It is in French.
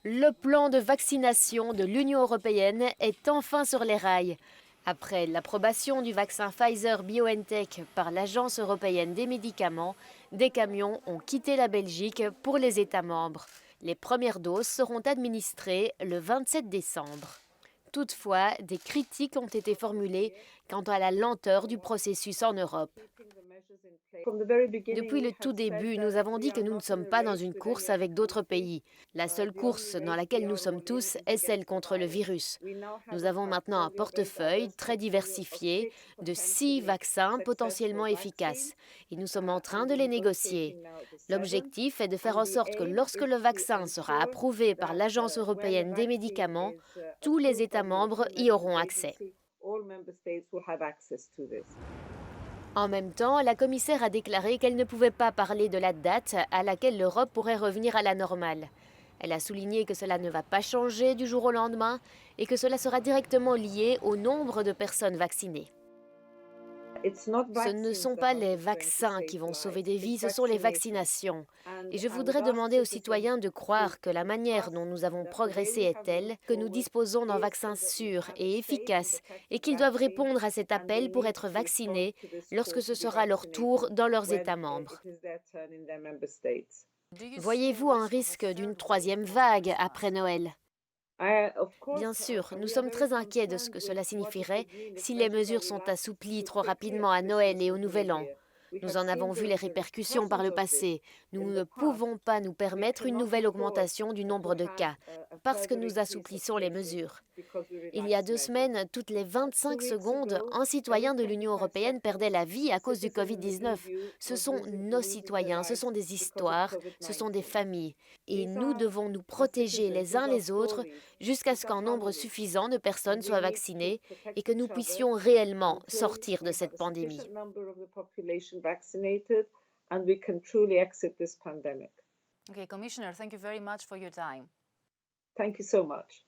Le plan de vaccination de l'Union européenne est enfin sur les rails. Après l'approbation du vaccin Pfizer-BioNTech par l'Agence européenne des médicaments, des camions ont quitté la Belgique pour les États membres. Les premières doses seront administrées le 27 décembre. Toutefois, des critiques ont été formulées quant à la lenteur du processus en Europe. Depuis le tout début, nous avons dit que nous ne sommes pas dans une course avec d'autres pays. La seule course dans laquelle nous sommes tous est celle contre le virus. Nous avons maintenant un portefeuille très diversifié de 6 vaccins potentiellement efficaces et nous sommes en train de les négocier. L'objectif est de faire en sorte que lorsque le vaccin sera approuvé par l'Agence européenne des médicaments, tous les États membres y auront accès. En même temps, la commissaire a déclaré qu'elle ne pouvait pas parler de la date à laquelle l'Europe pourrait revenir à la normale. Elle a souligné que cela ne va pas changer du jour au lendemain et que cela sera directement lié au nombre de personnes vaccinées. Ce ne sont pas les vaccins qui vont sauver des vies, ce sont les vaccinations. Et je voudrais demander aux citoyens de croire que la manière dont nous avons progressé est telle que nous disposons d'un vaccin sûr et efficace et qu'ils doivent répondre à cet appel pour être vaccinés lorsque ce sera leur tour dans leurs États membres. Voyez-vous un risque d'une troisième vague après Noël ? Bien sûr, nous sommes très inquiets de ce que cela signifierait si les mesures sont assouplies trop rapidement à Noël et au Nouvel An. Nous en avons vu les répercussions par le passé. Nous ne pouvons pas nous permettre une nouvelle augmentation du nombre de cas parce que nous assouplissons les mesures. Il y a 2 semaines, toutes les 25 secondes, un citoyen de l'Union européenne perdait la vie à cause du Covid-19. Ce sont nos citoyens, ce sont des histoires, ce sont des familles. Et nous devons nous protéger les uns les autres jusqu'à ce qu'un nombre suffisant de personnes soient vaccinées et que nous puissions réellement sortir de cette pandémie. Okay, Commissioner, thank you very much for your time. Thank you so much.